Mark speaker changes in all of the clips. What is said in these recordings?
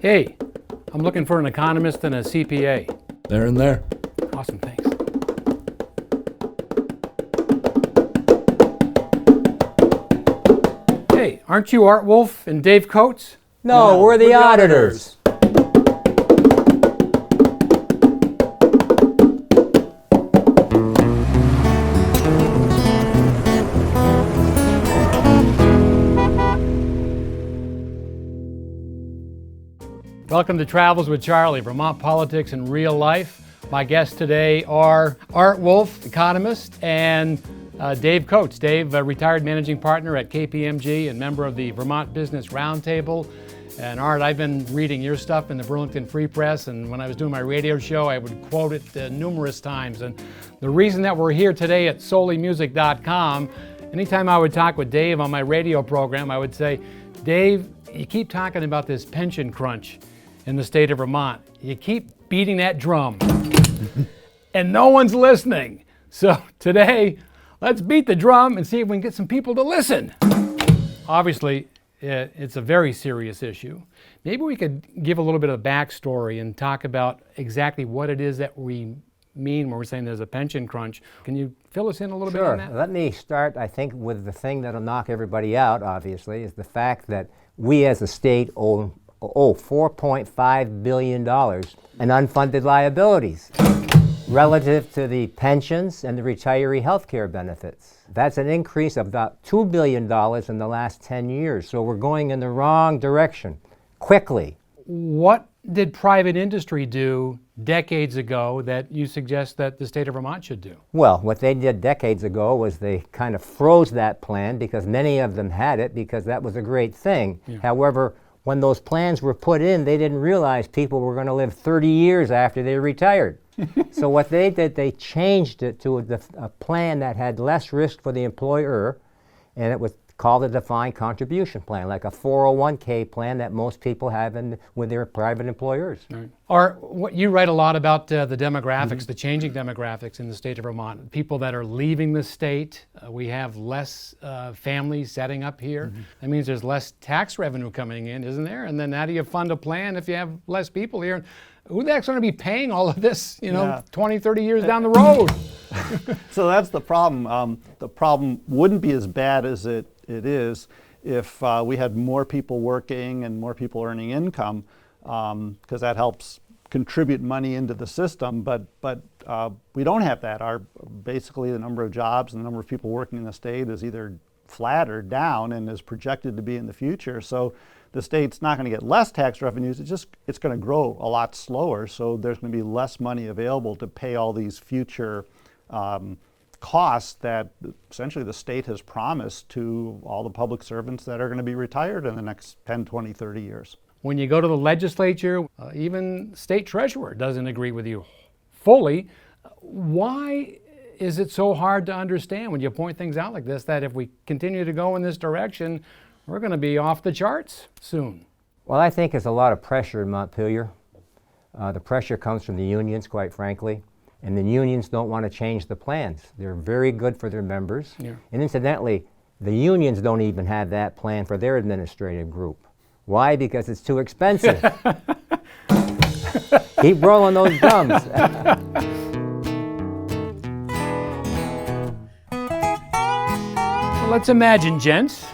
Speaker 1: Hey, I'm looking for an economist and a CPA.
Speaker 2: There and there.
Speaker 1: Awesome, thanks. Hey, aren't you Art Woolf and Dave Coates?
Speaker 3: No, we're the auditors.
Speaker 1: Welcome to Travels with Charlie, Vermont Politics in Real Life. My guests today are Art Woolf, economist, and Dave Coates. Dave, a retired managing partner at KPMG and member of the Vermont Business Roundtable. And Art, I've been reading your stuff in the Burlington Free Press, and when I was doing my radio show, I would quote it numerous times. And the reason that we're here today at solimusic.com, anytime I would talk with Dave on my radio program, I would say, Dave, you keep talking about this pension crunch in the state of Vermont. You keep beating that drum and no one's listening. So today, let's beat the drum and see if we can get some people to listen. Obviously, it's a very serious issue. Maybe we could give a little bit of backstory and talk about exactly what it is that we mean when we're saying there's a pension crunch. Can you fill us in a little bit on that?
Speaker 3: Sure. Let me start, I think, with the thing that'll knock everybody out, obviously, is the fact that we as a state owe $4.5 billion in unfunded liabilities relative to the pensions and the retiree health care benefits. That's an increase of about $2 billion in the last 10 years. So we're going in the wrong direction, quickly.
Speaker 1: What did private industry do decades ago that you suggest that the state of Vermont should do?
Speaker 3: Well, what they did decades ago was they kind of froze that plan because many of them had it because that was a great thing. Yeah. However, when those plans were put in, they didn't realize people were going to live 30 years after they retired. So what they did, they changed it to a plan that had less risk for the employer, and it was called a defined contribution plan, like a 401k plan that most people have with their private employers.
Speaker 1: Right. You write a lot about the demographics, the changing demographics in the state of Vermont. People that are leaving the state, we have less families setting up here. That means there's less tax revenue coming in, isn't there? And then how do you fund a plan if you have less people here? Who the heck's going to be paying all of this, 20, 30 years down the road?
Speaker 4: So that's the problem. The problem wouldn't be as bad as it is if we had more people working and more people earning income, because that helps contribute money into the system. But we don't have that. Basically the number of jobs and the number of people working in the state is either flat or down and is projected to be in the future. So the state's not going to get less tax revenues. It's going to grow a lot slower. So there's going to be less money available to pay all these future costs that essentially the state has promised to all the public servants that are going to be retired in the next 10, 20, 30 years.
Speaker 1: When you go to the legislature, even state treasurer doesn't agree with you fully. Why is it so hard to understand when you point things out like this, that if we continue to go in this direction, we're going to be off the charts soon?
Speaker 3: Well, I think there's a lot of pressure in Montpelier. The pressure comes from the unions, quite frankly. And the unions don't want to change the plans. They're very good for their members. Yeah. And incidentally, the unions don't even have that plan for their administrative group. Why? Because it's too expensive. Keep rolling those drums.
Speaker 1: Well, let's imagine, gents,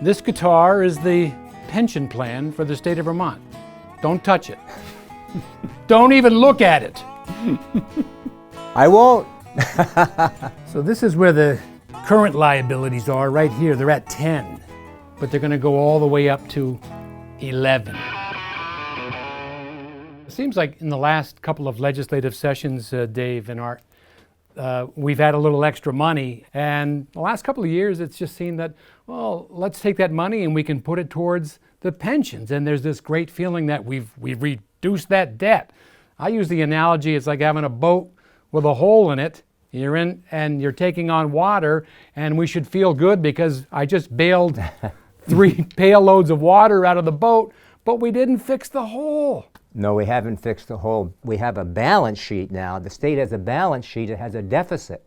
Speaker 1: this guitar is the pension plan for the state of Vermont. Don't touch it. Don't even look at it.
Speaker 3: I won't.
Speaker 1: So this is where the current liabilities are, right here. They're at 10, but they're going to go all the way up to 11. It seems like in the last couple of legislative sessions, Dave and Art, we've had a little extra money, and the last couple of years it's just seemed that, well, let's take that money and we can put it towards the pensions, and there's this great feeling that we've reduced that debt. I use the analogy, it's like having a boat with a hole in it. You're in and you're taking on water, and we should feel good because I just bailed 3 pail loads of water out of the boat, but we didn't fix the hole.
Speaker 3: No, we haven't fixed the hole. We have a balance sheet now. The state has a balance sheet. It has a deficit.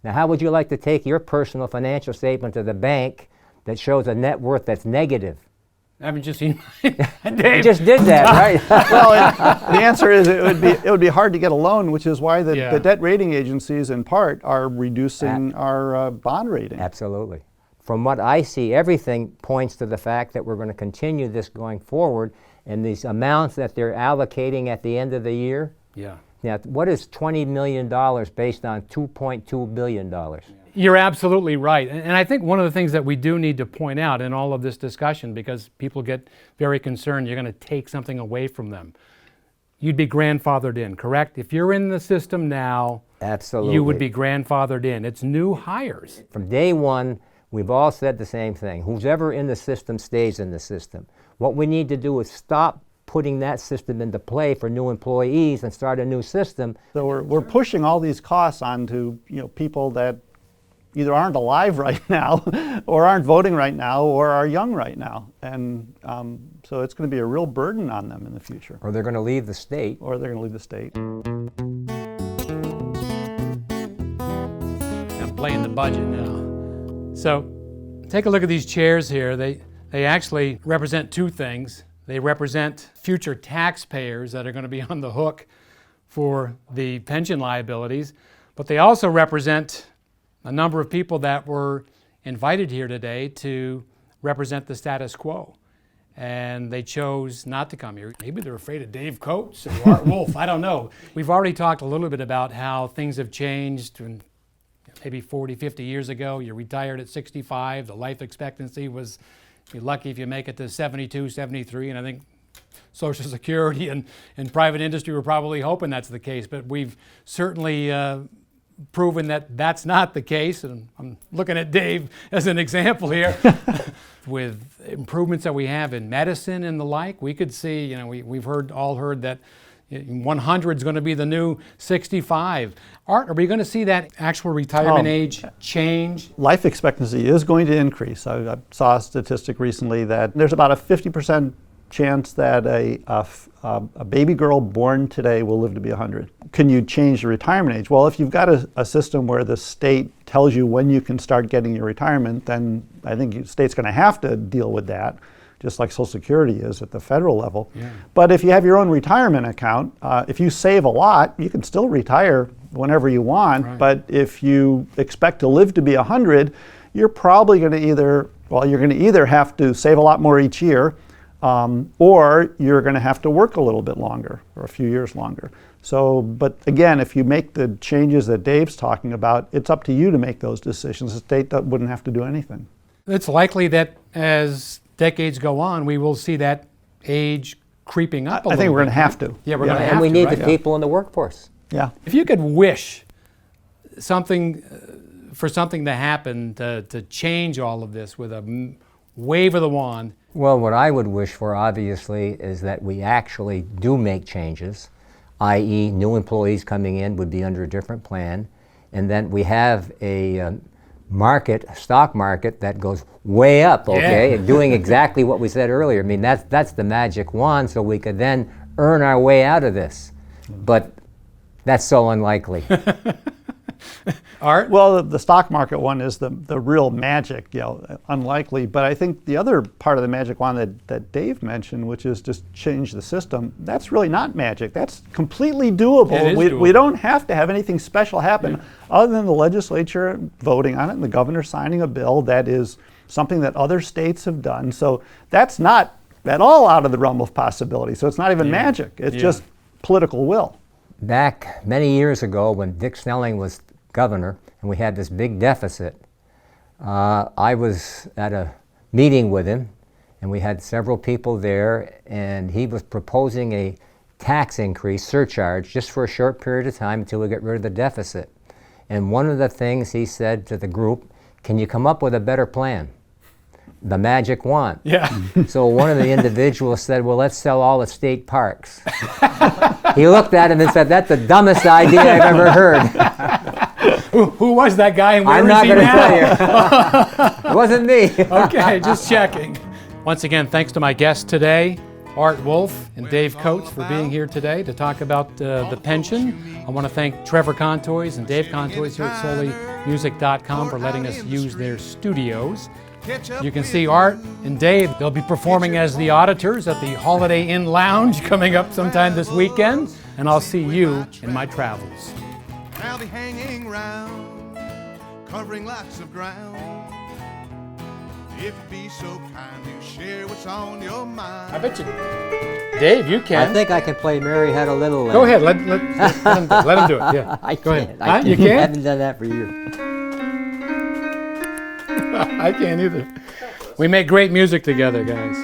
Speaker 3: Now, how would you like to take your personal financial statement to the bank that shows a net worth that's negative?
Speaker 1: Haven't you seen
Speaker 3: You
Speaker 1: Dave?
Speaker 3: just did that, right?
Speaker 4: Well, the answer is it would be hard to get a loan, which is why the
Speaker 1: Yeah.
Speaker 4: debt rating agencies, in part, are reducing our bond rating.
Speaker 3: Absolutely. From what I see, everything points to the fact that we're going to continue this going forward, and these amounts that they're allocating at the end of the year.
Speaker 1: Yeah.
Speaker 3: Now, what is $20 million based on $2.2 billion?
Speaker 1: You're absolutely right. And I think one of the things that we do need to point out in all of this discussion, because people get very concerned you're going to take something away from them. You'd be grandfathered in, correct? If you're in the system now,
Speaker 3: Absolutely.
Speaker 1: you would be grandfathered in. It's new hires.
Speaker 3: From day one, we've all said the same thing. Who's ever in the system stays in the system. What we need to do is stop putting that system into play for new employees and start a new system.
Speaker 4: So we're pushing all these costs onto people that either aren't alive right now, or aren't voting right now, or are young right now, and so it's going to be a real burden on them in the future.
Speaker 3: Or they're going to leave the state.
Speaker 4: Or they're going to leave the state.
Speaker 1: I'm playing the budget now. So take a look at these chairs here. They actually represent two things. They represent future taxpayers that are going to be on the hook for the pension liabilities, but they also represent a number of people that were invited here today to represent the status quo. And they chose not to come here. Maybe they're afraid of Dave Coates or Art Woolf, I don't know. We've already talked a little bit about how things have changed. Maybe 40, 50 years ago, you retired at 65. The life expectancy was, you're lucky if you make it to 72, 73, and I think Social Security and private industry were probably hoping that's the case, but we've certainly proven that that's not the case, and I'm looking at Dave as an example here. With improvements that we have in medicine and the like, we could see, we've all heard that 100 is going to be the new 65. Art, are we going to see that actual retirement age change?
Speaker 4: Life expectancy is going to increase. I saw a statistic recently that there's about a 50% chance that a baby girl born today will live to be 100. Can you change the retirement age? Well, if you've got a system where the state tells you when you can start getting your retirement, then I think the state's going to have to deal with that, just like Social Security is at the federal level. Yeah. But if you have your own retirement account, if you save a lot, you can still retire whenever you want. Right. But if you expect to live to be 100, you're probably going to either have to save a lot more each year, or you're going to have to work a little bit longer, or a few years longer. So, but again, if you make the changes that Dave's talking about, it's up to you to make those decisions. The state wouldn't have to do anything.
Speaker 1: It's likely that as decades go on, we will see that age creeping up a little bit.
Speaker 4: I think we're going to have to.
Speaker 1: Yeah, we're going to have to.
Speaker 3: And we need
Speaker 1: right?
Speaker 3: the people in the workforce.
Speaker 4: Yeah.
Speaker 1: If you could wish something for something to happen to change all of this with a wave of the wand.
Speaker 3: Well, what I would wish for, obviously, is that we actually do make changes, i.e. new employees coming in would be under a different plan, and then we have a stock market that goes way up, okay,
Speaker 1: Yeah.
Speaker 3: and doing exactly what we said earlier. I mean, that's the magic wand, so we could then earn our way out of this. But that's so unlikely.
Speaker 1: Art?
Speaker 4: Well, the stock market one is the real magic, unlikely. But I think the other part of the magic wand that Dave mentioned, which is just change the system, that's really not magic. That's completely doable.
Speaker 1: It is doable.
Speaker 4: We don't have to have anything special happen other than the legislature voting on it and the governor signing a bill that is something that other states have done. So that's not at all out of the realm of possibility. So it's not even magic. It's just political will.
Speaker 3: Back many years ago when Dick Snelling was governor and we had this big deficit, I was at a meeting with him and we had several people there, and he was proposing a tax increase, surcharge, just for a short period of time until we get rid of the deficit. And one of the things he said to the group, can you come up with a better plan? The magic wand.
Speaker 1: Yeah.
Speaker 3: So one of the individuals said, well, let's sell all the state parks. He looked at him and said, that's the dumbest idea I've ever heard.
Speaker 1: Who was that guy and where
Speaker 3: I'm
Speaker 1: is
Speaker 3: not
Speaker 1: he
Speaker 3: going to
Speaker 1: now?
Speaker 3: tell you. It wasn't me.
Speaker 1: Okay, just checking. Once again, thanks to my guests today, Art Woolf and Dave Coates, for being here today to talk about the pension. I want to thank Trevor Contoys and Dave Contoys here at Solely artmusic.com for letting us use their studios. You can see Art and Dave. They'll be performing as the auditors at the Holiday Inn Lounge coming up sometime this weekend. And I'll see you in my travels.
Speaker 2: I'll be hanging round, covering lots of ground. If you'd be so kind to share what's on your mind.
Speaker 1: I bet you, Dave, you can.
Speaker 3: I think I can play Mary Had a Little Lamb.
Speaker 1: Go ahead, let him do it. Yeah,
Speaker 3: I
Speaker 1: go
Speaker 3: can't.
Speaker 1: ahead. You
Speaker 3: I
Speaker 1: can't?
Speaker 3: haven't done that for years.
Speaker 1: I can't either. We make great music together, guys.